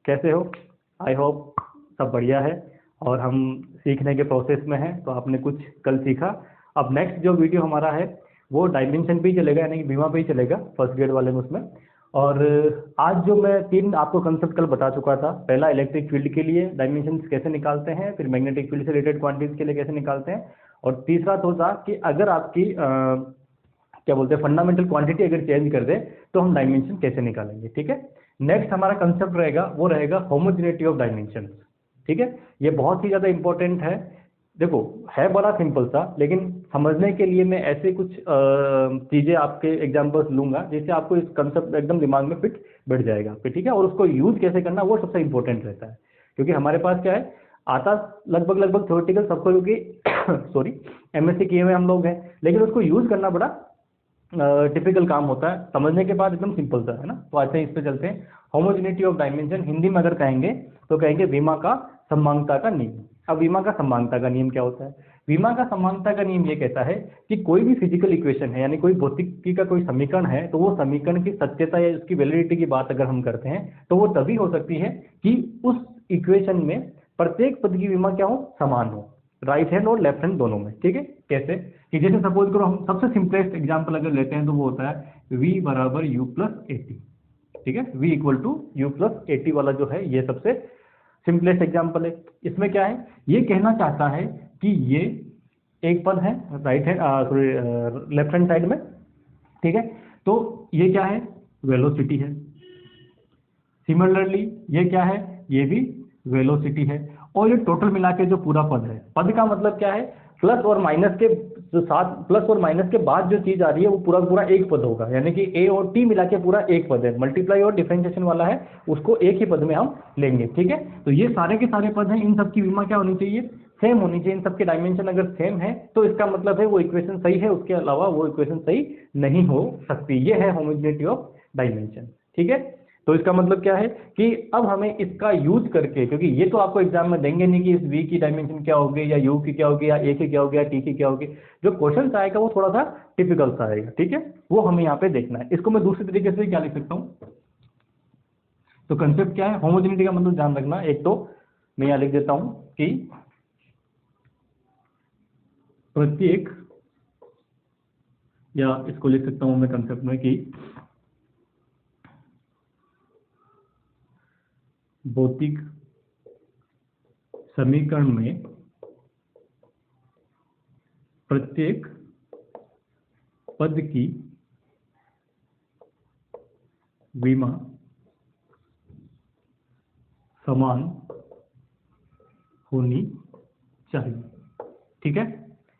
कैसे हो? I hope सब बढ़िया है और हम सीखने के प्रोसेस में हैं। तो आपने कुछ कल सीखा। अब नेक्स्ट जो वीडियो हमारा है वो डायमेंशन पे ही चलेगा, यानी कि बीमा पे ही चलेगा, फर्स्ट ग्रेड वाले में उसमें। और आज जो मैं 3 आपको कंसेप्ट कल बता चुका था, पहला इलेक्ट्रिक फील्ड के लिए डायमेंशन कैसे निकालते हैं, फिर मैग्नेटिक फील्ड से रिलेटेड क्वांटिटीज के लिए कैसे निकालते हैं, और तीसरा तो था कि अगर आपकी क्या बोलते हैं फंडामेंटल क्वांटिटी अगर चेंज कर दे तो हम डायमेंशन कैसे निकालेंगे। ठीक है, नेक्स्ट हमारा कंसेप्ट रहेगा वो रहेगा होमोजेनिटी ऑफ डायमेंशन। ठीक है, ये बहुत ही ज़्यादा इंपॉर्टेंट है। देखो है बड़ा सिंपल सा, लेकिन समझने के लिए मैं ऐसे कुछ चीज़ें आपके एग्जांपल्स लूंगा जिससे आपको इस कंसेप्ट एकदम दिमाग में फिट बैठ जाएगा आपके। ठीक है, और उसको यूज़ कैसे करना वो सबसे इंपॉर्टेंट रहता है, क्योंकि हमारे पास क्या है, आता लगभग लगभग थ्योरेटिकल सबको, क्योंकि सॉरी एमएससी किए हुए हम लोग हैं, लेकिन उसको यूज़ करना बड़ा टिपिकल काम होता है। समझने के बाद एकदम सिंपल सा है ना। तो आज से इस पे चलते हैं। होमोजेनिटी ऑफ डायमेंशन हिंदी में अगर कहेंगे तो कहेंगे वीमा का समांगता का नियम। अब वीमा का समांगता का नियम क्या होता है? वीमा का समांगता का नियम ये कहता है कि कोई भी फिजिकल इक्वेशन है, यानी कोई भौतिकी का कोई समीकरण है, तो वो समीकरण की सत्यता या उसकी वैलिडिटी की बात अगर हम करते हैं तो वो तभी हो सकती है कि उस इक्वेशन में प्रत्येक पद की वीमा क्या हो, समान हो, राइट हैंड और लेफ्ट हैंड दोनों में। ठीक है, कैसे कि जैसे सपोज करो हम सबसे सिंपलेस्ट एग्जांपल अगर लेते हैं तो वो होता है v बराबर यू प्लस ए टी। ठीक है, v equal to u plus a t वाला जो है ये सबसे सिंपलेस्ट एग्जांपल है। इसमें क्या है, ये कहना चाहता है कि ये एक पद है right hand sorry left hand side में। ठीक है, तो ये क्या है, वेलोसिटी है। सिमिलरली ये क्या है, ये भी वेलोसिटी है। और ये टोटल मिला के जो पूरा पद है, पद का मतलब क्या है, प्लस और माइनस के जो साथ, प्लस और माइनस के बाद जो चीज आ रही है वो पूरा पूरा एक पद होगा, यानी कि ए और टी मिला के पूरा एक पद है। मल्टीप्लाई और डिफरेंशिएशन वाला है, उसको एक ही पद में हम लेंगे। ठीक है, तो ये सारे के सारे पद हैं, इन सब की विमा क्या होनी चाहिए, सेम होनी चाहिए। इन सब के डायमेंशन अगर सेम है तो इसका मतलब है वो इक्वेशन सही है, उसके अलावा वो इक्वेशन सही नहीं हो सकती। ये है होमोजेनिटी ऑफ डायमेंशन। ठीक है, तो इसका मतलब क्या है कि अब हमें इसका यूज करके, क्योंकि ये तो आपको एग्जाम में देंगे नहीं कि इस v की डायमेंशन क्या होगी या u की क्या होगी या a की क्या होगी या t की क्या होगी। जो क्वेश्चन आएगा वो थोड़ा सा टिपिकल सा आएगा। ठीक है, वो हमें यहाँ पे देखना है। इसको मैं दूसरे तरीके से क्या लिख सकता हूँ, तो कंसेप्ट क्या है, होमोजेनिटी का मतलब ध्यान रखना। एक तो मैं यहाँ लिख देता हूँ कि प्रत्येक, या इसको लिख सकता हूँ मैं कंसेप्ट में कि भौतिक समीकरण में प्रत्येक पद की विमा समान होनी चाहिए। ठीक है,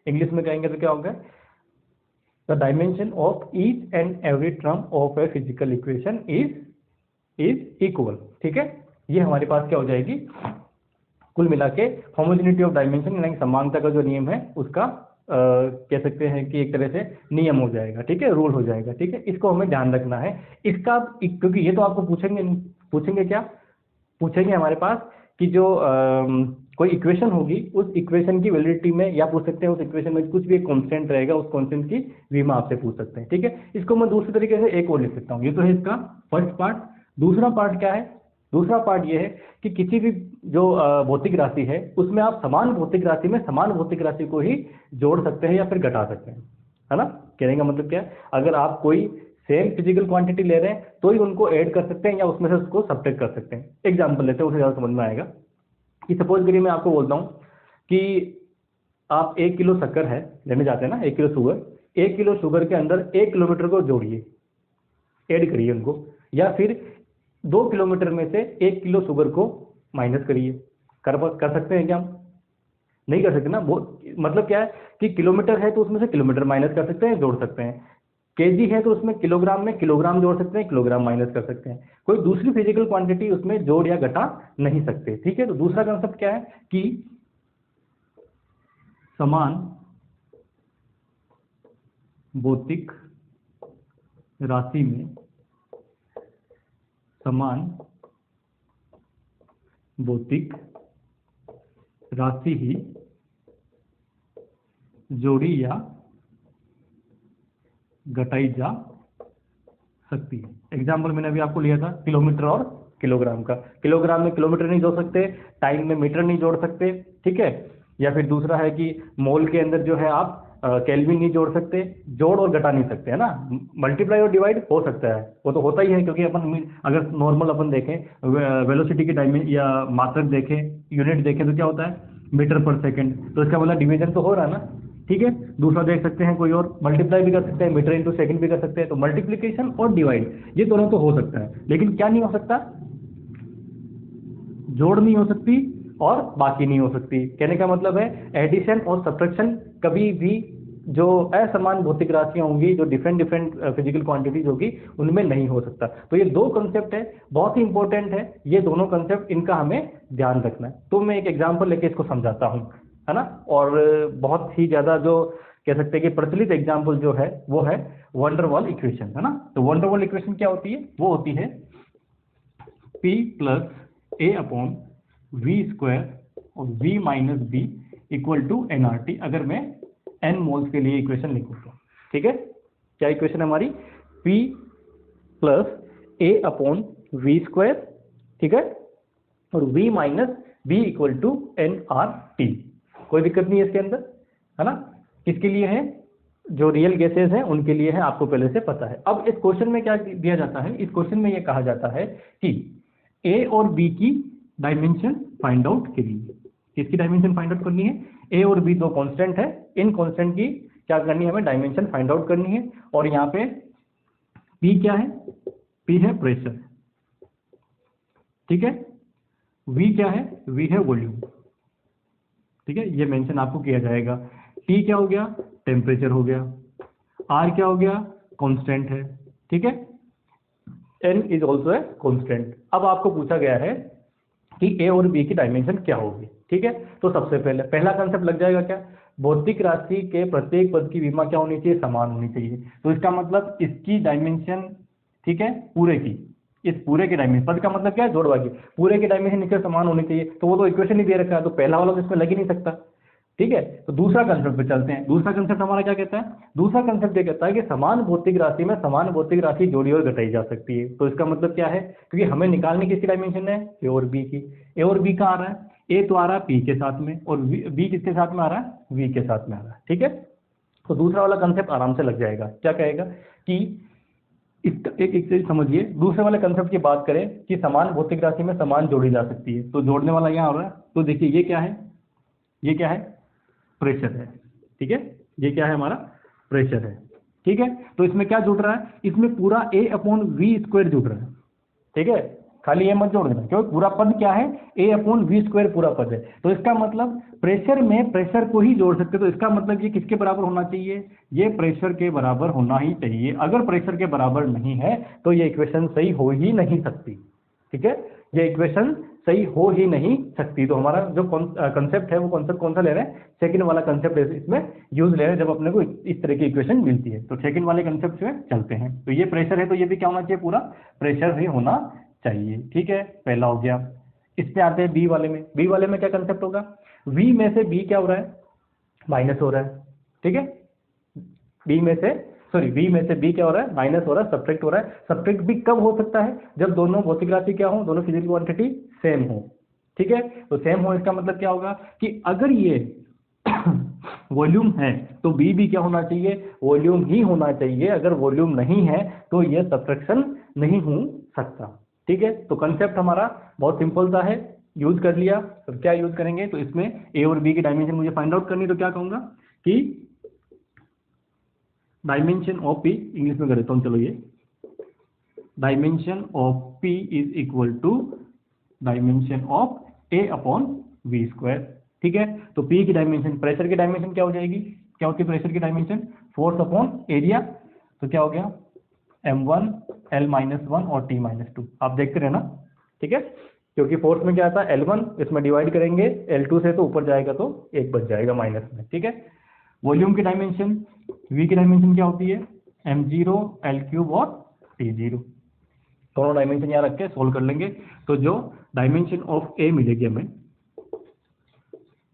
इंग्लिश में कहेंगे तो क्या होगा, the dimension of each and every term of a physical equation is equal. ठीक है, ये हमारे पास क्या हो जाएगी, कुल मिला के होमोजेनिटी ऑफ डायमेंशन यानी समानता का जो नियम है उसका कह सकते हैं कि एक तरह से नियम हो जाएगा। ठीक है, रूल हो जाएगा। ठीक है, इसको हमें ध्यान रखना है इसका, क्योंकि ये तो आपको पूछेंगे क्या पूछेंगे हमारे पास कि जो कोई इक्वेशन होगी उस इक्वेशन की वैलिडिटी में, या पूछ सकते हैं उस इक्वेशन में कुछ भी एक कांस्टेंट रहेगा, उस कांस्टेंट की विमा आपसे पूछ सकते हैं। ठीक है, इसको मैं दूसरे तरीके से एक और लिख सकता हूँ। ये तो है इसका फर्स्ट पार्ट। दूसरा पार्ट क्या है, दूसरा पार्ट ये है कि किसी भी जो भौतिक राशि है उसमें आप समान भौतिक राशि में समान भौतिक राशि को ही जोड़ सकते हैं या फिर घटा सकते हैं, है ना। कहने का मतलब क्या है, अगर आप कोई सेम फिजिकल क्वांटिटी ले रहे हैं तो ही उनको ऐड कर सकते हैं या उसमें से उसको सब्ट्रैक्ट कर सकते हैं। एग्जांपल लेते हैं, उसे ज़्यादा समझ में आएगा। कि सपोज करिए मैं आपको बोलता हूँ कि आप 1 किलो शक्कर है लेने जाते हैं ना, 1 किलो शुगर, 1 किलो शुगर के अंदर 1 किलोमीटर को जोड़िए, ऐड करिए उनको, या फिर 2 किलोमीटर में से 1 किलो शुगर को माइनस करिए। कर सकते हैं क्या हम? नहीं कर सकते ना। वो मतलब क्या है कि किलोमीटर है तो उसमें से किलोमीटर माइनस कर सकते हैं, जोड़ सकते हैं। केजी है तो उसमें किलोग्राम में किलोग्राम जोड़ सकते हैं, किलोग्राम माइनस कर सकते हैं। कोई दूसरी फिजिकल क्वांटिटी उसमें जोड़ या घटा नहीं सकते। ठीक है, तो दूसरा कंसेप्ट क्या है कि समान भौतिक राशि में समान भौतिक राशि ही जोड़ी या घटाई जा सकती है। एग्जाम्पल मैंने अभी आपको लिया था किलोमीटर और किलोग्राम का। किलोग्राम में किलोमीटर नहीं जोड़ सकते, टाइम में मीटर नहीं जोड़ सकते, ठीक है। या फिर दूसरा है कि मोल के अंदर जो है आप केल्विन नहीं जोड़ सकते, जोड़ और घटा नहीं सकते, है ना। मल्टीप्लाई और डिवाइड हो सकता है, वो तो होता ही है, क्योंकि अपन अगर नॉर्मल अपन देखें वेलोसिटी की डायमेंशन या मात्रक देखें, यूनिट देखें, तो क्या होता है मीटर पर सेकंड, तो इसका मतलब डिवीजन तो हो रहा है ना, ठीक है। दूसरा देख सकते हैं कोई और, मल्टीप्लाई भी कर सकते हैं, मीटर इंटू सेकंड भी कर सकते हैं, तो मल्टीप्लीकेशन और डिवाइड ये दोनों तो हो सकता है, लेकिन क्या नहीं हो सकता, जोड़ नहीं हो सकती और बाकी नहीं हो सकती। कहने का मतलब है एडिशन और सब्ट्रैक्शन कभी भी जो असमान भौतिक राशियां होंगी, जो डिफरेंट डिफरेंट फिजिकल क्वांटिटीज होगी, उनमें नहीं हो सकता। तो ये दो कंसेप्ट है, बहुत ही इंपॉर्टेंट है ये दोनों कंसेप्ट, इनका हमें ध्यान रखना है। तो मैं एक एग्जांपल लेके इसको समझाता हूं, है ना। और बहुत ही ज्यादा जो कह सकते हैं कि प्रचलित एग्जाम्पल जो है वो है वंडरवॉल इक्वेशन, है ना। तो वंडरवॉल इक्वेशन क्या होती है, वो होती है P plus a upon v square और v minus b equal to nRT, अगर मैं n मोल्स के लिए इक्वेशन लिखूँ तो, ठीक है। क्या इक्वेशन है हमारी, P plus a upon v square, ठीक है, और v minus b equal to nRT। कोई दिक्कत नहीं है इसके अंदर, है ना। किसके लिए है, जो रियल गैसेस हैं उनके लिए है, आपको पहले से पता है। अब इस क्वेश्चन में क्या दिया जाता है, इस क्वेश्चन में यह कहा जाता है कि ए और बी की डायमेंशन फाइंड आउट कीजिए। किसकी डायमेंशन फाइंड आउट करनी है, ए और बी दो कांस्टेंट है, इन कांस्टेंट की क्या करनी है, हमें डायमेंशन फाइंड आउट करनी है। और यहाँ पे पी क्या है, पी है प्रेशर, ठीक है, वी क्या है, वी है वॉल्यूम, ठीक है, ये मेंशन आपको किया जाएगा। टी क्या हो गया, टेम्परेचर हो गया, आर क्या हो गया, कांस्टेंट है, ठीक है, n is also a constant. अब आपको पूछा गया है कि ए और बी की डायमेंशन क्या होगी, ठीक है। तो सबसे पहले पहला कंसेप्ट लग जाएगा क्या, भौतिक राशि के प्रत्येक पद की विमा क्या होनी चाहिए, समान होनी चाहिए। तो इसका मतलब इसकी डायमेंशन, ठीक है, पूरे की, इस पूरे के डायमेंशन, पद का मतलब क्या है, जोड़ भागी, पूरे के डायमेंशन नीचे समान होनी चाहिए। तो वो तो इक्वेशन ही दे रखा है, तो पहला वाला तो इसमें लग ही नहीं सकता, ठीक है। तो दूसरा कंसेप्ट पे चलते हैं। दूसरा कंसेप्ट हमारा क्या कहता है, दूसरा कंसेप्ट ये कहता है कि समान भौतिक राशि में समान भौतिक राशि जोड़ी और घटाई जा सकती है। तो इसका मतलब क्या है, क्योंकि हमें निकालने किसकी डायमेंशन है, ए और बी की। ए और बी कहाँ आ रहा है, ए तो आ रहा है पी के साथ में, और बी किसके साथ में आ रहा है, वी के साथ में आ रहा है, ठीक है। तो दूसरा वाला कंसेप्ट आराम से लग जाएगा। क्या कहेगा कि इसका एक चीज समझिए, दूसरे वाले कंसेप्ट की बात करें कि समान भौतिक राशि में समान जोड़ी जा सकती है, तो जोड़ने वाला यहाँ हो रहा है। तो देखिए ये क्या है, ये क्या है, प्रेशर है, ठीक है, ये क्या है हमारा, प्रेशर है, ठीक है। तो इसमें क्या जुड़ रहा है, इसमें पूरा ए अपॉन वी स्क्वायर जुड़ रहा है, ठीक है, खाली ये मत जोड़ देना, क्योंकि पूरा पद क्या है, ए अपॉन वी स्क्वायर पूरा पद है। तो इसका मतलब प्रेशर में प्रेशर को ही जोड़ सकते, तो इसका मतलब ये किसके बराबर होना चाहिए, ये प्रेशर के बराबर होना ही चाहिए। अगर प्रेशर के बराबर नहीं है तो ये इक्वेशन सही हो ही नहीं सकती, ठीक है, ये इक्वेशन सही हो ही नहीं सकती। तो हमारा जो कंसेप्ट है वो कंसेप्ट कौन सा ले रहे हैं, सेकंड वाला कंसेप्ट इसमें यूज ले रहे हैं, जब अपने को इस तरह की इक्वेशन मिलती है। तो सेकंड वाले कंसेप्ट में चलते हैं। तो ये प्रेशर है, तो ये भी क्या होना चाहिए, पूरा प्रेशर ही होना चाहिए, ठीक है, पहला हो गया। इस पे आते हैं बी वाले में। बी वाले में क्या कंसेप्ट होगा, वी में से बी क्या हो रहा है, माइनस हो रहा है, ठीक है, बी में से सॉरी वी में से बी क्या हो रहा है, माइनस हो रहा है, सब्ट्रैक्ट हो रहा है। सब्ट्रैक्ट भी कब हो सकता है, जब दोनों भौतिक राशि क्या हो, दोनों फिजिकल क्वांटिटी सेम हो, ठीक है। तो सेम हो इसका मतलब क्या होगा कि अगर ये वॉल्यूम है तो बी भी क्या होना चाहिए, वॉल्यूम ही होना चाहिए। अगर वॉल्यूम नहीं है तो ये सब्ट्रैक्शन नहीं हो सकता, ठीक है। तो कंसेप्ट हमारा बहुत सिंपल सा है, यूज कर लिया। तो क्या यूज करेंगे, तो इसमें ए और बी की डायमेंशन मुझे फाइंड आउट करनी, तो क्या कहूंगा कि डायमेंशन ऑफ पी, इंग्लिश में कर देता हूं, चलो ये dimension of P is equal to dimension of a upon v square, ठीक है। तो पी की डायमेंशन, प्रेशर की डायमेंशन क्या हो जाएगी, क्या होती है प्रेशर की डायमेंशन, फोर्स अपॉन एरिया। तो क्या हो गया, m1 l-1 और t-2, आप देखते रहे ना, ठीक है, क्योंकि फोर्स में क्या आता है L1, इसमें डिवाइड करेंगे L2 से तो ऊपर जाएगा तो एक बच जाएगा माइनस में, ठीक है। वॉल्यूम की डायमेंशन, V की डायमेंशन क्या होती है, m0 l³ और t0, दोनों डायमेंशन यहाँ रख के सोल्व कर लेंगे। तो जो डायमेंशन ऑफ A मिलेगी हमें,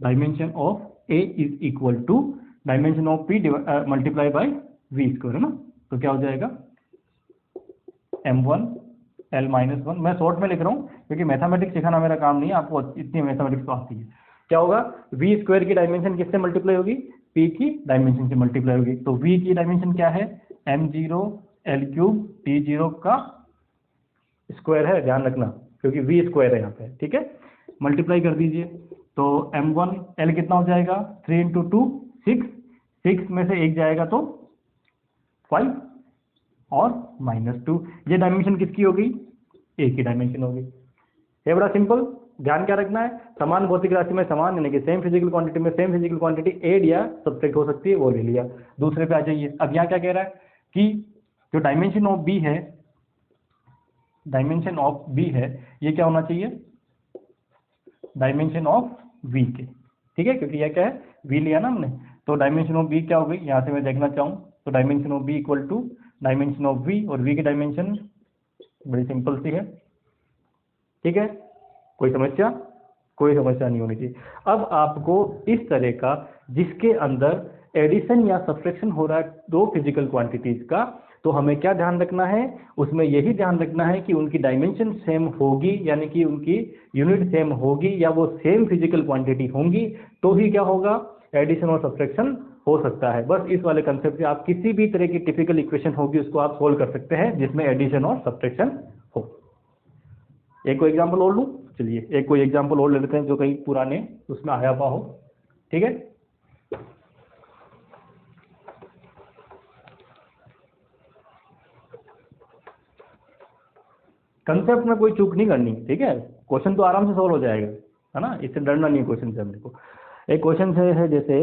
dimension of A is equal to dimension of P multiply by V square, है ना। तो क्या हो जाएगा m1 L-1। मैं शॉर्ट में लिख रहा हूँ क्योंकि मैथमेटिक्स सिखाना मेरा काम नहीं है, आपको इतनी मैथमेटिक्स तो आती है। क्या होगा, वी स्क्वायर की डायमेंशन किससे मल्टीप्लाई होगी, पी की डायमेंशन से मल्टीप्लाई होगी। तो वी की डायमेंशन क्या है, m0 L³ T0 का स्क्वायर है, ध्यान रखना क्योंकि वी स्क्वायर है यहाँ पे, ठीक है। मल्टीप्लाई कर दीजिए तो m1 L कितना हो जाएगा, 3 इंटू 2 6, 6 में से 1 जाएगा तो 5 और -2। ये डायमेंशन किसकी होगी, ए की डायमेंशन होगी। ये बड़ा सिंपल, ध्यान क्या रखना है, समान भौतिक राशि में समान यानी कि सेम फिजिकल क्वांटिटी में सेम फिजिकल क्वांटिटी एड या सब्ट्रैक्ट हो सकती है, वो ले लिया। दूसरे पे आ जाइए। अब यहाँ क्या कह रहा है कि जो डायमेंशन ऑफ बी है, डायमेंशन ऑफ बी है, ये क्या होना चाहिए, डायमेंशन ऑफ वी के, ठीक है, क्योंकि यह क्या है, वी लिया ना हमने। तो डायमेंशन ऑफ बी क्या हो गई, यहाँ से मैं देखना चाहूँ तो dimension of b equal to dimension of v, और वी की डायमेंशन बड़ी सिंपल सी है, ठीक है। कोई समस्या, कोई समस्या नहीं होनी चाहिए। अब आपको इस तरह का जिसके अंदर एडिशन या सब्ट्रैक्शन हो रहा है दो फिजिकल क्वांटिटीज का, तो हमें क्या ध्यान रखना है, उसमें यही ध्यान रखना है कि उनकी डायमेंशन सेम होगी, यानी कि उनकी यूनिट सेम होगी या वो सेम फिजिकल क्वांटिटी होंगी, तो ही क्या होगा, एडिशन और सब्ट्रैक्शन हो सकता है। बस इस वाले कंसेप्ट से आप किसी भी तरह की टिपिकल इक्वेशन होगी उसको आप सोल्व कर सकते हैं जिसमें एडिशन और सब्ट्रैक्शन हो। एक कोई एग्जाम्पल और लूँ, चलिए एक कोई एग्जाम्पल और ले लेते हैं जो कहीं पुराने उसमें आया हुआ हो, ठीक है। कंसेप्ट में कोई चूक नहीं करनी, ठीक है, क्वेश्चन तो आराम से सॉल्व हो जाएगा, है ना, इससे डरना नहीं है क्वेश्चन से हमने को। एक क्वेश्चन से है जैसे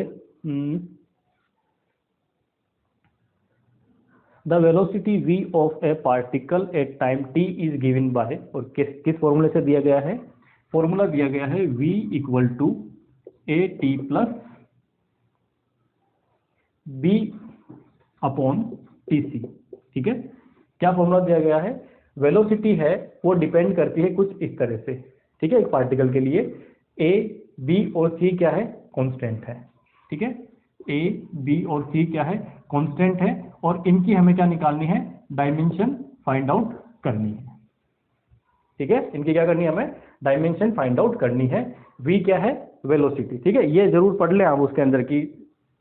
the velocity v of A particle at time t is given by, और किस फॉर्मूले से दिया गया है, फॉर्मूला दिया गया है v equal to a t plus b upon t c, ठीक है। क्या फॉर्मूला दिया गया है, वेलोसिटी है वो डिपेंड करती है कुछ इस तरह से, ठीक है, एक पार्टिकल के लिए ए बी और सी क्या है, कांस्टेंट है, ठीक है, ए बी और सी क्या है, कांस्टेंट है, और इनकी हमें क्या निकालनी है, डायमेंशन फाइंड आउट करनी है, ठीक है, इनकी क्या करनी है, हमें डायमेंशन फाइंड आउट करनी है। v क्या है, वेलोसिटी, ठीक है, ये जरूर पढ़ लें आप उसके अंदर की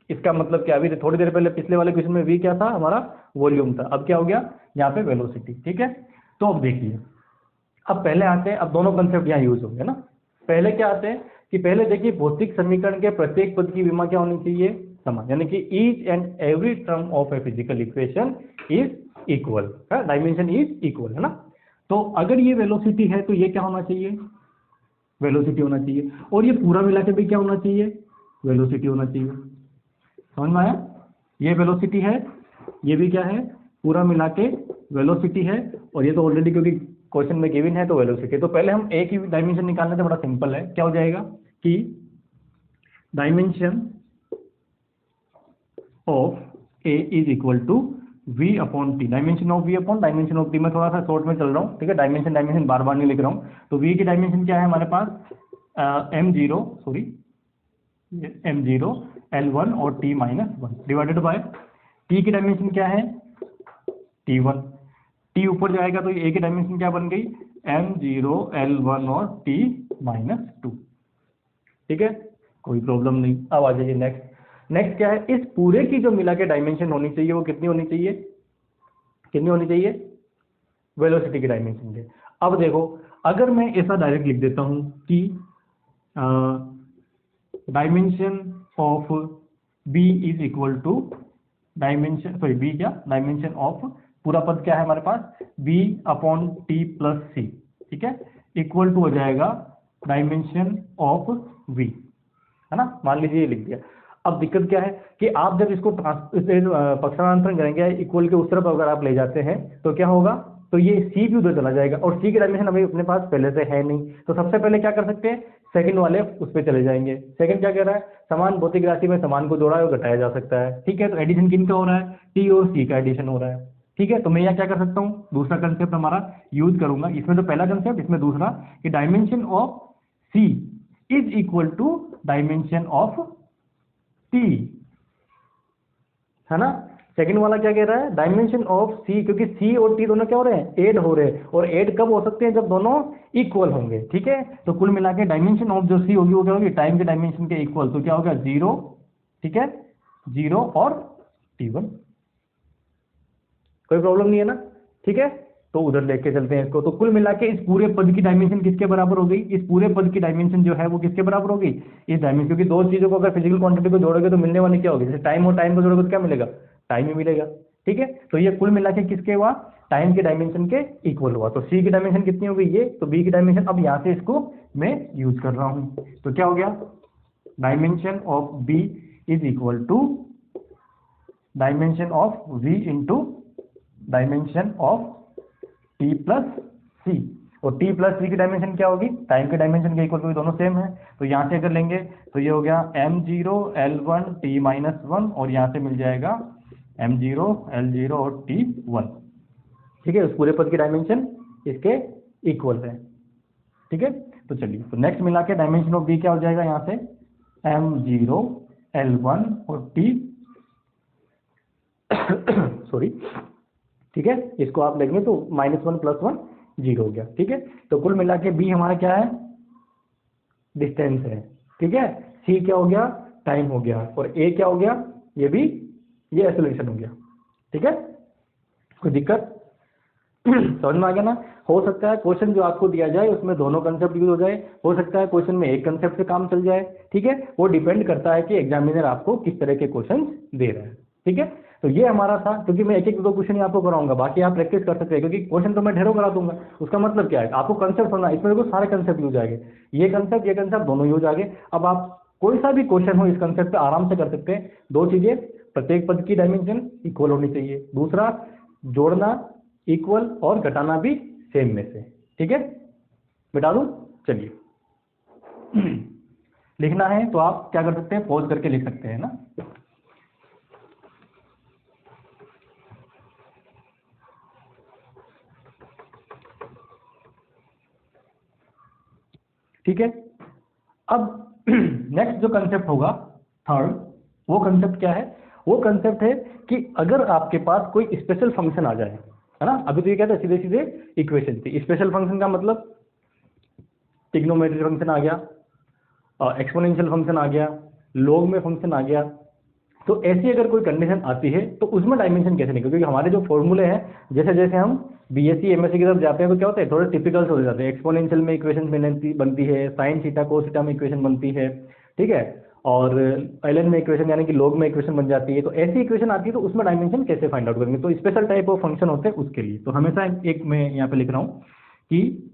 इसका मतलब क्या, अभी थोड़ी देर पहले पिछले वाले क्वेश्चन में v क्या था, हमारा वॉल्यूम था, अब क्या हो गया यहाँ पे वेलोसिटी, ठीक है। तो अब देखिए, अब पहले आते हैं, अब दोनों कंसेप्ट यहाँ यूज होंगे ना। पहले क्या आते हैं कि पहले देखिए भौतिक समीकरण के प्रत्येक पद की विमा क्या होनी चाहिए, समान, यानी कि each and every term of a physical equation is equal, dimension is equal, है ना। तो अगर ये वेलोसिटी है तो ये क्या होना चाहिए, वेलोसिटी होना चाहिए, और ये पूरा मिला के भी क्या होना चाहिए, वेलोसिटी होना चाहिए, समझ में आया। ये वेलोसिटी है, ये भी क्या है, पूरा मिला के वेलोसिटी है, और ये तो ऑलरेडी क्योंकि क्वेश्चन में गिवन है तो वेलोसिटी। तो पहले हम ए की डायमेंशन निकालने से बड़ा सिंपल है, क्या हो जाएगा कि dimension of a is equal to v upon t, dimension of v upon dimension of t. मैं थोड़ा सा शॉर्ट में चल रहा हूँ, ठीक है, डायमेंशन बार बार नहीं लिख रहा हूँ। तो v की डायमेंशन क्या है हमारे पास, m0 L1 और t minus 1 divided by t की डायमेंशन क्या है, t1, t ऊपर जाएगा तो a की डायमेंशन क्या बन गई, m0 L1 और t माइनस 2, ठीक है, कोई प्रॉब्लम नहीं। अब आ जाइए नेक्स्ट क्या है, इस पूरे की जो मिला के डायमेंशन होनी चाहिए वो कितनी होनी चाहिए, कितनी होनी चाहिए, वेलोसिटी की डायमेंशन के। अब देखो, अगर मैं ऐसा डायरेक्ट लिख देता हूं कि dimension of b is equal to dimension, sorry b क्या, डायमेंशन ऑफ पूरा पद क्या है हमारे पास, b upon t plus c, ठीक है, इक्वल टू हो जाएगा डायमेंशन ऑफ v, है ना, मान लीजिए ये लिख दिया। अब दिक्कत क्या है कि आप जब इसको पक्षांतरण करेंगे इक्वल के उस तरफ अगर आप ले जाते हैं तो क्या होगा, तो ये c भी उधर चला जाएगा, और c की डायमेंशन अभी अपने पास पहले से है नहीं, तो सबसे पहले क्या कर सकते हैं, सेकंड वाले उस पर चले जाएंगे। सेकंड क्या कह रहा है, समान भौतिक राशि में समान को जोड़ा और घटाया जा सकता है, ठीक है। तो एडिशन किन का हो रहा है, t और c का एडिशन हो रहा है, ठीक है। तो मैं यहाँ क्या कर सकता हूँ, दूसरा कंसेप्ट हमारा यूज करूंगा, इसमें तो पहला कंसेप्ट, इसमें दूसरा कि dimension of c is equal to dimension of t, है ना। सेकंड वाला क्या कह रहा है, डायमेंशन ऑफ सी, क्योंकि सी और टी दोनों क्या हो रहे हैं, ऐड हो रहे हैं, और ऐड कब हो सकते हैं, जब दोनों इक्वल होंगे। ठीक है, तो कुल मिला के डायमेंशन ऑफ जो सी होगी वो क्या होगी, टाइम के डायमेंशन के इक्वल, तो क्या होगा 0, ठीक है, 0 और T1। कोई प्रॉब्लम नहीं है ना, ठीक है, तो उधर लेके चलते हैं इसको। तो कुल मिला के इस पूरे पद की डायमेंशन किसके बराबर हो गई, इस पूरे पद की डायमेंशन जो है वो किसके बराबर होगी, इस डायमेंशन, क्योंकि दो चीजों को अगर फिजिकल क्वांटिटी को जोड़ोगे तो मिलने वाली क्या होगी, जैसे टाइम और टाइम को जोड़ोगे तो क्या मिलेगा, टाइम ही मिलेगा। ठीक है, तो ये कुल मिला के किसके हुआ, टाइम के डायमेंशन के इक्वल हुआ। तो सी की डायमेंशन कितनी हो गई ये, तो बी की डायमेंशन, अब यहाँ से इसको मैं यूज कर रहा हूँ, तो क्या हो गया, dimension of B is equal to dimension of V into dimension of T plus C, और टी प्लस सी की डायमेंशन क्या होगी, टाइम के डायमेंशन के इक्वल, क्योंकि दोनों सेम है। तो यहाँ से अगर लेंगे तो ये हो गया m0 L1 T-1, और यहाँ से मिल जाएगा m0 L0 और T1। ठीक है, उस पूरे पद की डायमेंशन इसके इक्वल है। ठीक है, तो चलिए, तो नेक्स्ट मिला के डायमेंशन ऑफ बी क्या हो जाएगा, यहाँ से m0 L1 और T सॉरी, ठीक है, इसको आप लेंगे तो -1 + 1 0 हो गया। ठीक है, तो कुल मिला के बी हमारा क्या है, डिस्टेंस है। ठीक है, सी क्या हो गया, टाइम हो गया, और ए क्या हो गया, ये भी, ये एक्सेलरेशन हो गया। ठीक है, कोई दिक्कत समझ में आ गया ना। हो सकता है क्वेश्चन जो आपको दिया जाए उसमें दोनों कंसेप्ट यूज हो जाए, हो सकता है क्वेश्चन में एक कंसेप्ट से काम चल जाए। ठीक है, वो डिपेंड करता है कि एग्जामिनर आपको किस तरह के क्वेश्चन दे रहा है। ठीक है, तो ये हमारा था, क्योंकि मैं एक एक दो क्वेश्चन ही आपको कराऊंगा, बाकी आप प्रैक्टिस कर सकते हैं, क्योंकि क्वेश्चन तो मैं ढेरों करा दूंगा। उसका मतलब क्या है, आपको कंसेप्ट होना, इसमें देखो सारे कंसेप्ट यूज आएंगे, ये कंसेप्ट दोनों यूज आएंगे। अब आप कोई सा भी क्वेश्चन हो इस कंसेप्ट पे आराम से कर सकते हैं। दो चीजें, प्रत्येक पद की डायमेंशन इक्वल होनी चाहिए, दूसरा जोड़ना इक्वल और घटाना भी सेम में से। ठीक है, बिठा दूं, चलिए लिखना है तो आप क्या कर सकते हैं, पॉज करके लिख सकते हैं ना। ठीक है, अब नेक्स्ट जो कंसेप्ट होगा थर्ड, वो कंसेप्ट क्या है, वो कंसेप्ट है कि अगर आपके पास कोई स्पेशल फंक्शन आ जाए, है ना। अभी तो ये कहते हैं सीधे सीधे इक्वेशन थी, स्पेशल फंक्शन का मतलब ट्रिग्नोमेट्री फंक्शन आ गया, एक्सपोनेंशियल फंक्शन आ गया, लॉग में फंक्शन आ गया। तो ऐसी अगर कोई कंडीशन आती है तो उसमें डायमेंशन कैसे निकले, क्योंकि हमारे जो फॉर्मूले हैं, जैसे जैसे हम बीएससी एमएससी की तरफ जाते हैं तो क्या होता है, थोड़े टिपिकल हो जाते हैं। एक्सपोनेंशियल में इक्वेशन बनती है, साइन थीटा कोस थीटा में इक्वेशन बनती है, ठीक है, और ln में इक्वेशन यानी कि log में इक्वेशन बन जाती है। तो ऐसी इक्वेशन आती है तो उसमें डायमेंशन कैसे फाइंड आउट करेंगे, तो स्पेशल टाइप ऑफ फंक्शन होते हैं उसके लिए। तो हमेशा एक मैं यहाँ पे लिख रहा हूँ कि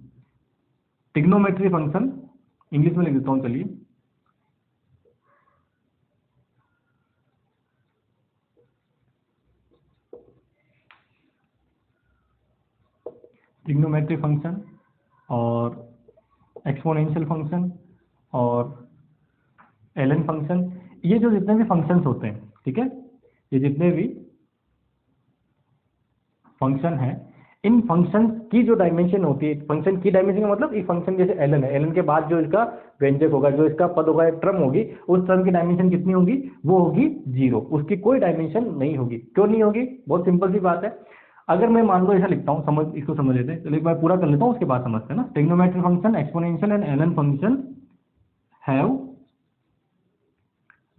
ट्रिग्नोमेट्री फंक्शन, इंग्लिश में लिख देता हूँ, चलिए ट्रिग्नोमेट्री फंक्शन और एक्सपोनेंशियल फंक्शन और ln फंक्शन, ये जो जितने भी फंक्शंस होते हैं, ठीक है, ये जितने भी फंक्शन हैं, इन फंक्शन की जो डायमेंशन होती है, फंक्शन की डायमेंशन का मतलब इस फंक्शन जैसे ln है, ln के बाद जो इसका व्यंजक होगा, जो इसका पद होगा, एक टर्म होगी, उस टर्म की डायमेंशन कितनी होगी, वो होगी 0, उसकी कोई डायमेंशन नहीं होगी। क्यों नहीं होगी, बहुत सिंपल सी बात है। अगर मैं मान लो ऐसा लिखता हूँ, समझ, इसको समझ लेते हैं, चलो एक बार पूरा कर लेता हूँ, उसके बाद समझते हैं ना। Trigonometry function, exponential and ln function have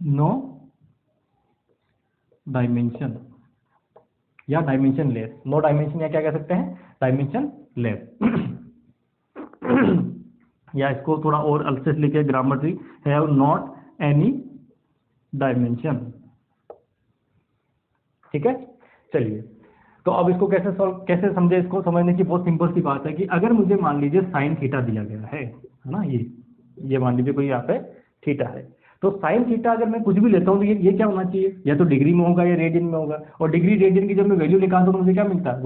no dimension या डायमेंशन लेस, नो डायमेंशन या क्या कह सकते हैं, डायमेंशन लेस या इसको थोड़ा और अलग से लिखे, grammar have not any dimension. ठीक है, चलिए, तो अब इसको कैसे सॉल्व, कैसे समझे, इसको समझने की बहुत सिंपल सी बात है कि अगर मुझे मान लीजिए साइन थीटा दिया गया है ना, ये मान लीजिए कोई यहाँ पे थीटा है, तो साइन थीटा अगर मैं कुछ भी लेता हूँ तो ये क्या होना चाहिए, या तो डिग्री में होगा या रेडियन में होगा, और डिग्री रेडियन की जब मैं वैल्यू निकालता हूँ तो मुझे क्या मिलता है,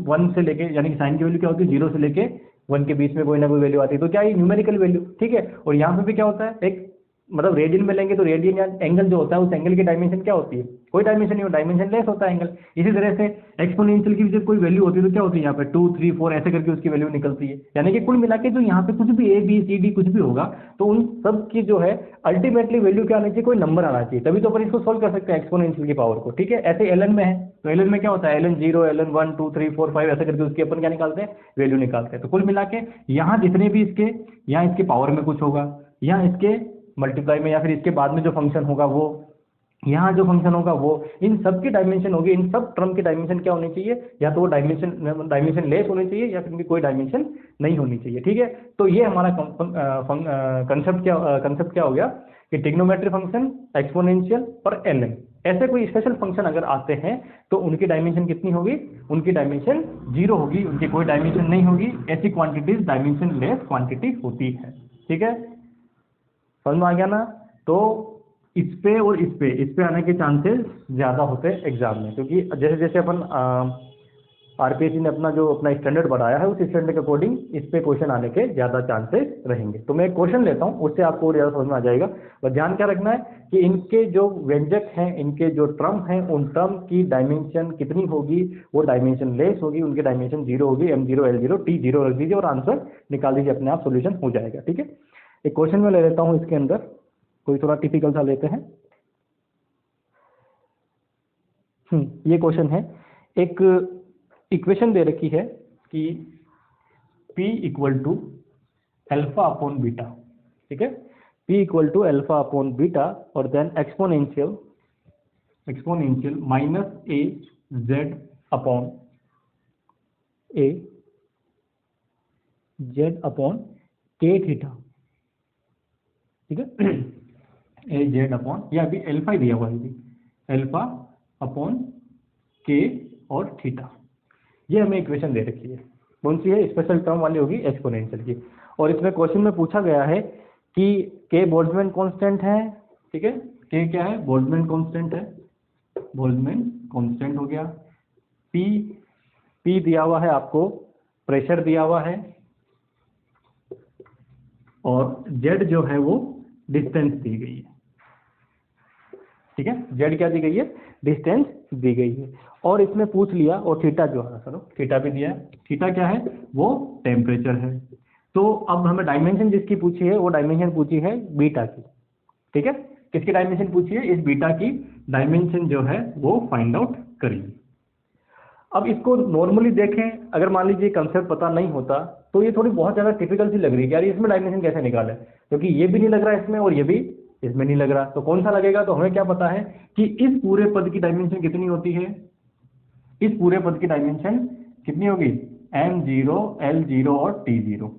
1 से लेके, यानी कि साइन की वैल्यू क्या होती है, 0 से लेके 1 के बीच में कोई ना कोई वैल्यू आती है, तो क्या ये न्यूमेरिकल वैल्यू, ठीक है। और यहाँ पे भी क्या होता है, एक मतलब रेडियन में लेंगे तो रेडियन या एंगल जो होता है उस एंगल की डायमेंशन क्या होती है, कोई डायमेंशन नहीं हो, डायमेंशन लेस होता है एंगल। इसी तरह से एक्सपोनेंशियल की जब कोई वैल्यू होती है तो क्या होती है, यहाँ पे 2 3 4 ऐसे करके उसकी वैल्यू निकलती है। यानी कि कुल मिला के जो यहाँ पे कुछ भी ए बी सी डी कुछ भी होगा तो उन सब की जो है अल्टीमेटली वैल्यू क्या आनी चाहिए, कोई नंबर आना चाहिए, तभी तो अपन इसको सोल्व कर सकते हैं एक्सपोनेंशियल की पावर को। ठीक है, ऐसे एलन में है तो एलन में क्या होता है, एलन 0 एलन 1 2 3 4 5 ऐसे करके उसकी अपन क्या निकालते हैं, वैल्यू निकालते हैं। तो कुल मिला के यहाँ जितने भी इसके, यहाँ इसके पावर में कुछ होगा, यहाँ इसके मल्टीप्लाई में, या फिर इसके बाद में जो फंक्शन होगा वो, यहाँ जो फंक्शन होगा वो, इन सब की डायमेंशन होगी, इन सब टर्म की डायमेंशन क्या होनी चाहिए, या तो वो डायमेंशन लेस होनी चाहिए या फिर कोई डायमेंशन नहीं होनी चाहिए। ठीक है, तो ये हमारा कंसेप्ट क्या हो गया कि ट्रिग्नोमेट्री फंक्शन, एक्सपोनेंशियल और एलएन, ऐसे कोई स्पेशल फंक्शन अगर आते हैं तो उनकी डायमेंशन कितनी होगी, उनकी डायमेंशन 0 होगी, उनकी कोई डायमेंशन नहीं होगी। ऐसी क्वांटिटीज डायमेंशन लेस क्वांटिटी होती है। ठीक है, समझ में आ गया ना। तो इस पे और इस पे आने के चांसेस ज़्यादा होते हैं एग्जाम में, क्योंकि जैसे जैसे अपन आरपीएससी ने अपना जो अपना स्टैंडर्ड बढ़ाया है उस स्टैंडर्ड के अकॉर्डिंग इस पे क्वेश्चन आने के ज़्यादा चांसेस रहेंगे। तो मैं एक क्वेश्चन लेता हूँ, उससे आपको ज़्यादा समझ में आ जाएगा। बस ध्यान क्या रखना है कि इनके जो व्यंजक हैं, इनके जो टर्म हैं, उन टर्म की डायमेंशन कितनी होगी, वो डायमेंशन लेस होगी, उनकी डायमेंशन 0 होगी, M0 L0 T0 रख दीजिए और आंसर निकाल दीजिए, अपने आप सोल्यूशन हो जाएगा। ठीक है, एक क्वेश्चन मैं ले लेता हूँ, इसके अंदर कोई थोड़ा टिपिकल सा लेते हैं। ये क्वेश्चन है, एक इक्वेशन दे रखी है कि P equal to alpha upon beta. ठीक है, P equal to alpha upon beta और then exponential minus a z upon के थीटा। ठीक है, ए जेड अपॉन, या अभी अल्फा ही दिया हुआ है, अल्फा अपॉन के और थीटा, ये हमें इक्वेशन दे रखी है। कौन सी है, स्पेशल टर्म वाली होगी एक्सपोनेंशियल की। और इसमें क्वेश्चन में पूछा गया है कि के बोल्ट्जमैन कांस्टेंट है। ठीक है, के क्या है, बोल्ट्जमैन कांस्टेंट है, बोल्ट्जमैन कांस्टेंट हो गया। पी दिया हुआ है आपको, प्रेशर दिया हुआ है, और जेड जो है वो डिस्टेंस दी गई है। ठीक है, जेड क्या दी गई है, डिस्टेंस दी गई है। और इसमें पूछ लिया, और थीटा जो है, चलो थीटा भी दिया है, थीटा क्या है, वो टेम्परेचर है। तो अब हमें डायमेंशन जिसकी पूछी है, वो डायमेंशन पूछी है बीटा की। ठीक है, किसकी डायमेंशन पूछी है, इस बीटा की डायमेंशन जो है वो फाइंड आउट करिए। अब इसको नॉर्मली देखें, अगर मान लीजिए कंसेप्ट पता नहीं होता तो ये थोड़ी बहुत ज़्यादा टिपिकल सी लग रही है, यार इसमें डायमेंशन कैसे निकाले, क्योंकि ये भी नहीं लग रहा है इसमें और ये भी इसमें नहीं लग रहा, तो कौन सा लगेगा। तो हमें क्या पता है कि इस पूरे पद की डायमेंशन कितनी होती है, इस पूरे पद की डायमेंशन कितनी होगी, M0 L0 और T0।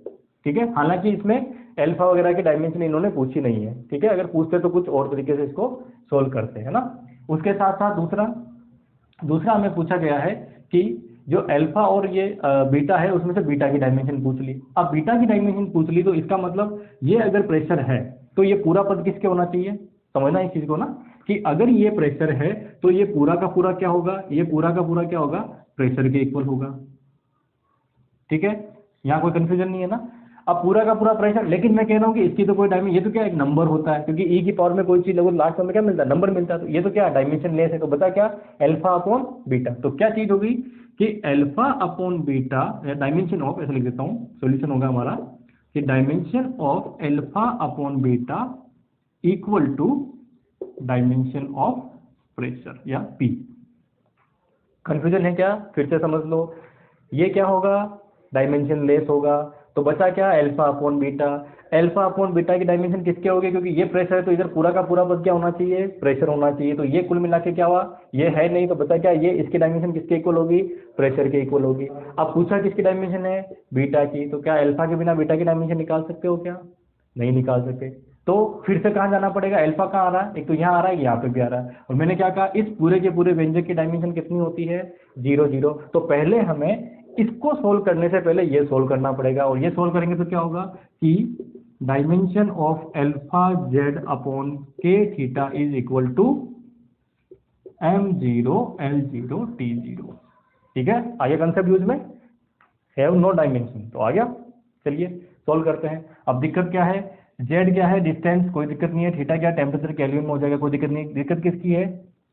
ठीक है, हालांकि इसमें अल्फा वगैरह की डायमेंशन इन्होंने पूछी नहीं है। ठीक है, अगर पूछते तो कुछ और तरीके से इसको सोल्व करते हैं ना। उसके साथ साथ दूसरा हमें पूछा गया है कि जो अल्फा और ये बीटा है उसमें से बीटा की डायमेंशन पूछ ली। अब बीटा की डायमेंशन पूछ ली तो इसका मतलब ये अगर प्रेशर है तो ये पूरा पद किसके होना चाहिए, समझना इस चीज को ना, कि अगर ये प्रेशर है तो ये पूरा का पूरा क्या होगा, ये पूरा का पूरा क्या होगा, प्रेशर के इक्वल होगा। ठीक है, यहाँ कोई कंफ्यूजन नहीं है ना। अब पूरा का पूरा प्रेशर, लेकिन मैं कह रहा हूँ कि इसकी तो कोई डायमेंशन, ये तो क्या एक नंबर होता है, क्योंकि ई की पावर में कोई चीज अगर लास्ट में क्या मिलता है, नंबर मिलता है, तो ये तो क्या डायमेंशन लेस है, तो बता क्या, अल्फा अपॉन बीटा। तो क्या चीज होगी कि alpha upon beta, dimension of, ऐसे लिख देता हूँ, सोल्यूशन होगा हमारा कि dimension of alpha upon beta equal to dimension of pressure या P। कंफ्यूजन है क्या, फिर से समझ लो, ये क्या होगा, डायमेंशन लेस होगा, तो बचा क्या, alpha upon beta. Alpha upon beta की डायमेंशन किसके होगी, क्योंकि ये प्रेशर है तो इधर पूरा का पूरा पद क्या होना चाहिए, प्रेशर होना चाहिए। तो ये कुल मिला के क्या हुआ, ये है नहीं, तो बचा क्या, ये इसकी डायमेंशन किसके इक्वल होगी, प्रेशर के इक्वल होगी। अब पूछा किसकी डायमेंशन है, बीटा की, तो क्या अल्फा के बिना बीटा की डायमेंशन निकाल सकते हो क्या, नहीं निकाल सकते। तो फिर से कहाँ जाना पड़ेगा, अल्फा कहाँ आ रहा है, एक तो यहाँ आ रहा है, यहाँ पे भी आ रहा है, और मैंने क्या कहा, इस पूरे के पूरे व्यंजक की डायमेंशन कितनी होती है, 0 0। तो पहले हमें इसको सोल्व करने से पहले ये सोल्व करना पड़ेगा, और ये सोल्व करेंगे तो क्या होगा कि dimension of alpha Z upon के theta is equal to M0 L0 T0। ठीक है, आ गया कंसेप्ट यूज में, हैव नो डायमेंशन, तो आ गया। चलिए सोल्व करते हैं। अब दिक्कत क्या है, जेड क्या है, डिस्टेंस, कोई दिक्कत नहीं है। थीटा क्या, टेम्परेचर केल्विन में हो जाएगा, कोई दिक्कत नहीं। दिक्कत किसकी है,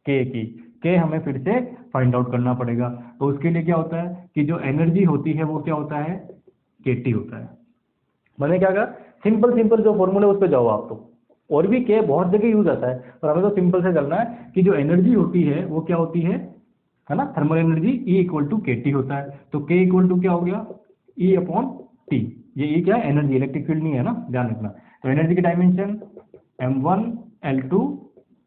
के की। के हमें फिर से फाइंड आउट करना पड़ेगा। तो उसके लिए क्या होता है कि जो एनर्जी होती है वो क्या होता है, केटी होता है। मैंने क्या कहा, सिंपल सिंपल जो फॉर्मूले उस पर जाओ आप तो, और भी के बहुत जगह यूज आता है, पर हमें तो सिंपल से करना है कि जो एनर्जी होती है वो क्या होती है ना, thermal energy E equal to k t होता है। तो के इक्वल टू क्या हो गया, E अपॉन टी। ये E क्या है, एनर्जी, इलेक्ट्रिक फील्ड नहीं है ना, ध्यान रखना। तो एनर्जी की dimension m1 L2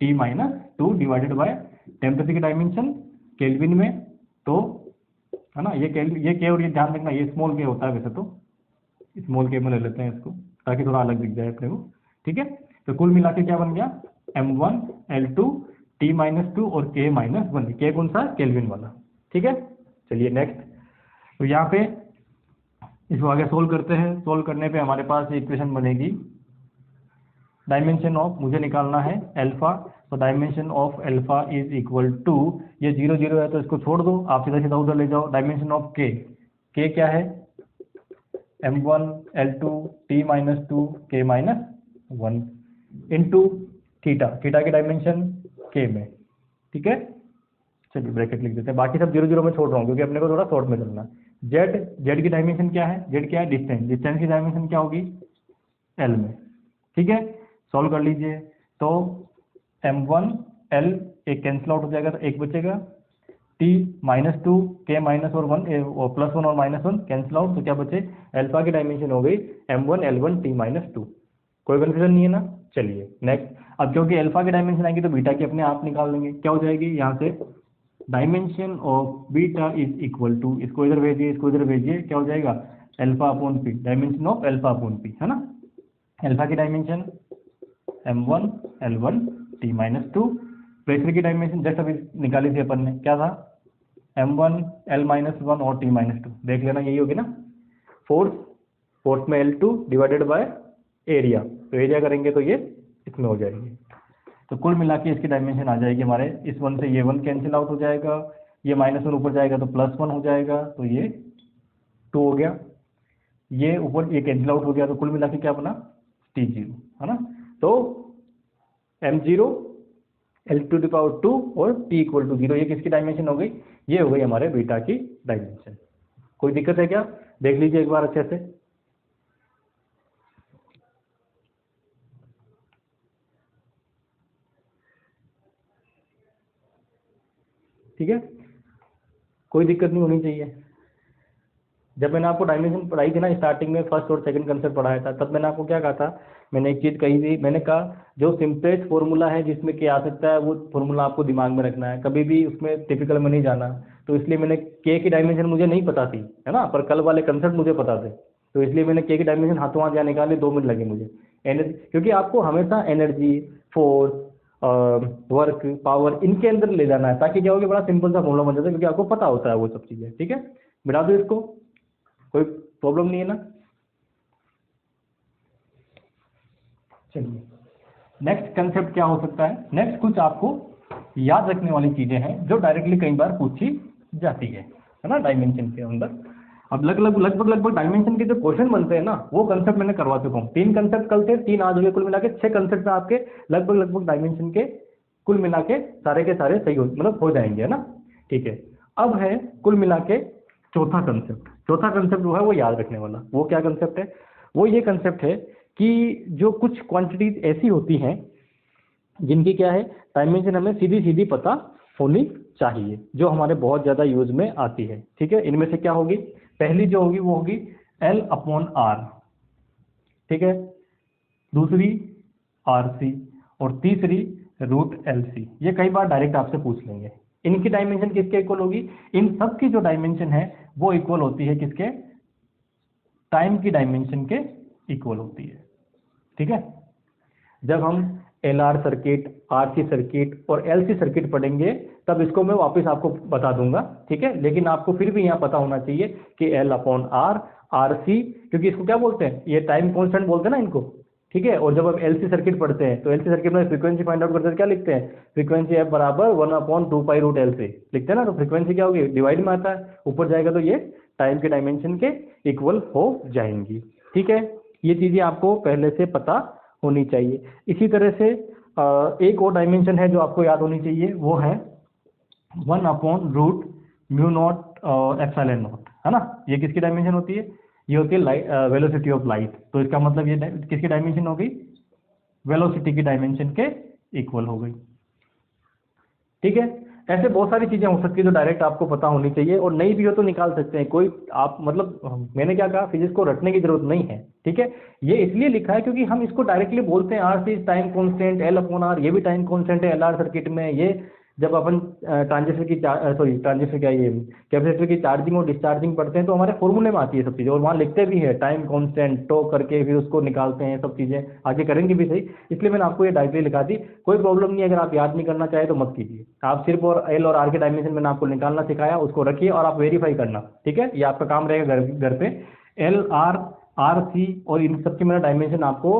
T minus 2 divided by temperature की डायमेंशन केल्विन में, तो है ना, ये के, और ये ध्यान रखना ये स्मॉल के होता है वैसे तो, स्मॉल के में ले लेते हैं इसको ताकि थोड़ा अलग दिख जाए अपने को, ठीक है। तो कुल मिला के क्या बन गया, m1 L2 T माइनस 2 और K माइनस 1। के कौन सा, केल्विन वाला, ठीक है। चलिए नेक्स्ट, तो यहाँ पे इसको आगे सोल्व करते हैं। सोल्व करने पे हमारे पास इक्वेशन बनेगी, डायमेंशन ऑफ मुझे निकालना है अल्फा, तो dimension of alpha is equal to, ये 0 0 है तो इसको छोड़ दो, आप सीधा सीधा उधर ले जाओ। डायमेंशन ऑफ के क्या है, m1 L2 T minus 2 K minus 1 into theta, theta की डायमेंशन के में, ठीक है। चलिए ब्रैकेट लिख देते हैं, बाकी सब 0 0 में छोड़ रहा हूँ क्योंकि अपने को थोड़ा शॉर्ट में चलना है। जेड की डायमेंशन क्या है, जेड क्या है, डिस्टेंस, डिस्टेंस की डायमेंशन क्या होगी, एल में, ठीक है। सॉल्व कर लीजिए, तो m1 L एक कैंसिल आउट हो जाएगा तो एक बचेगा, T माइनस 2 K माइनस और 1 प्लस 1 और माइनस 1 कैंसिल आउट, तो क्या बचे, अल्फा की डायमेंशन हो गई m1 L1 T माइनस 2। कोई कन्फ्यूजन नहीं है ना। चलिए नेक्स्ट, अब क्योंकि अल्फा की डायमेंशन आएंगी तो बीटा की अपने आप निकाल लेंगे, क्या हो जाएगी यहाँ से, dimension of beta is equal to, इसको इधर भेजिए इसको इधर भेजिए, क्या हो जाएगा, alpha upon P, dimension of alpha upon P, है ना। अल्फा की dimension m1 L1 T minus 2, pressure की डायमेंशन जस्ट अभी निकाली थी अपन ने, क्या था, m1 L माइनस 1 और T माइनस 2, देख लेना यही होगी ना। फोर्स, फोर्स में L2 डिवाइडेड बाय एरिया, तो एरिया करेंगे तो ये इसमें हो जाएगी। तो कुल मिला के इसकी डायमेंशन आ जाएगी हमारे, इस 1 से ये 1 कैंसिल आउट हो जाएगा, ये माइनस 1 ऊपर जाएगा तो प्लस 1 हो जाएगा, तो ये 2 हो गया, ये ऊपर ये कैंसिल आउट हो गया, तो कुल मिला के क्या बना, T0, है ना। तो m0 L2 और T इक्वल टू 0, ये किसकी डायमेंशन हो गई, ये हो गई हमारे बीटा की डायमेंशन। कोई दिक्कत है क्या, देख लीजिए एक बार अच्छे से। ठीक है, कोई दिक्कत नहीं होनी चाहिए। जब मैंने आपको डायमेंशन पढ़ाई थी ना स्टार्टिंग में, फर्स्ट और सेकंड कंसेप्ट पढ़ाया था, तब मैंने आपको क्या कहा था, मैंने एक चीज़ कही थी, मैंने कहा जो सिंपलेस्ट फॉर्मूला है जिसमें के आ सकता है वो फॉर्मूला आपको दिमाग में रखना है, कभी भी उसमें टिपिकल में नहीं जाना। तो इसलिए मैंने के की डायमेंशन मुझे नहीं पता थी, है ना, पर कल वाले कंसेप्ट मुझे पता थे, तो इसलिए मैंने के की डायमेंशन हाथों हाथ यहाँ निकाले, 2 मिनट लगे मुझे। एनर्जी, क्योंकि आपको हमेशा एनर्जी, फोर्स, वर्क, पावर इनके अंदर ले जाना है, ताकि क्या होगा, बड़ा सिंपल सा फॉर्मूला बन जाता है, क्योंकि आपको पता होता है वो सब चीज़ें, ठीक है। मिटा दो इसको, कोई प्रॉब्लम नहीं है ना। चलिए नेक्स्ट कंसेप्ट क्या हो सकता है, नेक्स्ट कुछ आपको याद रखने वाली चीजें हैं जो डायरेक्टली कई बार पूछी जाती है ना, डायमेंशन के अंदर। अब लगभग डायमेंशन के जो क्वेश्चन बनते हैं ना, वो कंसेप्ट मैंने करवा चुका हूँ। 3 कंसेप्ट कल थे, 3 आज हुए, कुल मिला के 6 कंसेप्ट में आपके लगभग डायमेंशन के कुल मिला के सारे सही हो, मतलब हो जाएंगे, है ना, ठीक है। अब है कुल मिला के चौथा कंसेप्ट, चौथा कंसेप्ट जो है वो याद रखने वाला, वो क्या कंसेप्ट है, वो ये कंसेप्ट है कि जो कुछ क्वांटिटीज ऐसी होती हैं जिनकी क्या है डायमेंशन हमें सीधी सीधी पता होनी चाहिए, जो हमारे बहुत ज़्यादा यूज में आती है, ठीक है। इनमें से क्या होगी, पहली जो होगी वो होगी L अपॉन R, ठीक है, दूसरी RC, और तीसरी रूट LC। ये कई बार डायरेक्ट आपसे पूछ लेंगे। इनकी डायमेंशन किसके इक्वल होगी, इन सब की जो डायमेंशन है वो इक्वल होती है किसके, टाइम की डायमेंशन के इक्वल होती है, ठीक है। जब हम LR सर्किट, RC सर्किट और LC सर्किट पढ़ेंगे तब इसको मैं वापस आपको बता दूंगा, ठीक है। लेकिन आपको फिर भी यहाँ पता होना चाहिए कि L अपॉन R, RC, क्योंकि इसको क्या बोलते हैं, ये टाइम कॉन्स्टेंट बोलते हैं ना इनको, ठीक है। और जब हम LC सर्किट पढ़ते हैं तो LC सर्किट में फ्रीक्वेंसी फाइंड आउट करते हैं, क्या लिखते हैं, फ्रीक्वेंसी F बराबर 1/2 पाई रूट LC लिखते हैं ना। तो फ्रीक्वेंसी क्या होगी, डिवाइड में आता है, ऊपर जाएगा तो ये टाइम के डायमेंशन के इक्वल हो जाएंगी, ठीक है। ये चीज़ें आपको पहले से पता होनी चाहिए। इसी तरह से एक और डायमेंशन है जो आपको याद होनी चाहिए, वो है 1/रूट म्यू नॉट एप्सिलॉन नॉट, है ना। ये किसकी डायमेंशन होती है? ये होती है लाइट वेलोसिटी ऑफ लाइट। तो इसका मतलब ये किसकी डायमेंशन हो गई? वेलोसिटी की डायमेंशन के इक्वल हो गई। ठीक है, ऐसे बहुत सारी चीजें हो सकती है जो डायरेक्ट आपको पता होनी चाहिए, और नहीं भी हो तो निकाल सकते हैं। कोई आप मतलब मैंने क्या कहा, फिजिक्स को रटने की जरूरत नहीं है। ठीक है, ये इसलिए लिखा है क्योंकि हम इसको डायरेक्टली बोलते हैं R C time constant, L upon R ये भी टाइम कांस्टेंट है एल आर सर्किट में। ये जब अपन ट्रांजिस्टर की ट्रांजिस्टर क्या ये कैपेसिटर की चार्जिंग और डिस्चार्जिंग पढ़ते हैं तो हमारे फॉर्मूले में आती है सब चीज़ें, और वहाँ लिखते भी है टाइम कांस्टेंट टो करके, फिर उसको निकालते हैं, सब चीज़ें आगे करेंगे भी सही। इसलिए मैंने आपको ये डायरेक्टली लिखा दी। कोई प्रॉब्लम नहीं है, अगर आप याद नहीं करना चाहे तो मत कीजिए। आप सिर्फ और एल और आर के डायमेंशन मैंने आपको निकालना सिखाया, उसको रखिए और आप वेरीफाई करना। ठीक है, ये आपका काम रहेगा घर पे। एल आर आर सी और इन सब की मैंने डायमेंशन आपको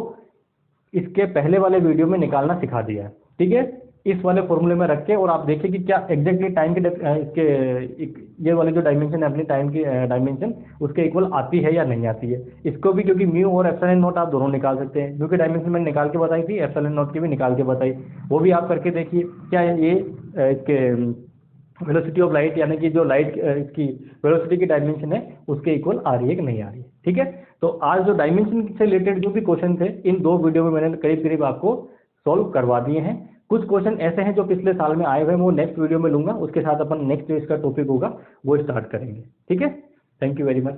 इसके पहले वाले वीडियो में निकालना सिखा दिया है। ठीक है, इस वाले फॉर्मूले में रख के, और आप देखिए कि क्या एग्जैक्टली टाइम के ये वाले जो डायमेंशन है अपनी टाइम की डायमेंशन उसके इक्वल आती है या नहीं आती है। इसको भी क्योंकि म्यू और एप्सिलॉन नॉट आप दोनों निकाल सकते हैं, क्योंकि डायमेंशन मैंने निकाल के बताई थी, एप्सिलॉन नॉट की भी निकाल के बताई, वो भी आप करके देखिए क्या ये इसके वेलोसिटी ऑफ लाइट यानी कि जो लाइट की वेलोसिटी की डायमेंशन है उसके इक्वल आ रही है कि नहीं आ रही है। ठीक है, तो आज जो डायमेंशन से रिलेटेड जो भी क्वेश्चन थे इन 2 वीडियो में मैंने करीब करीब आपको सॉल्व करवा दिए हैं। कुछ क्वेश्चन ऐसे हैं जो पिछले साल में आए हुए हैं, वो नेक्स्ट वीडियो में लूंगा, उसके साथ अपन नेक्स्ट जो इसका टॉपिक होगा वो स्टार्ट करेंगे। ठीक है, थैंक यू वेरी मच।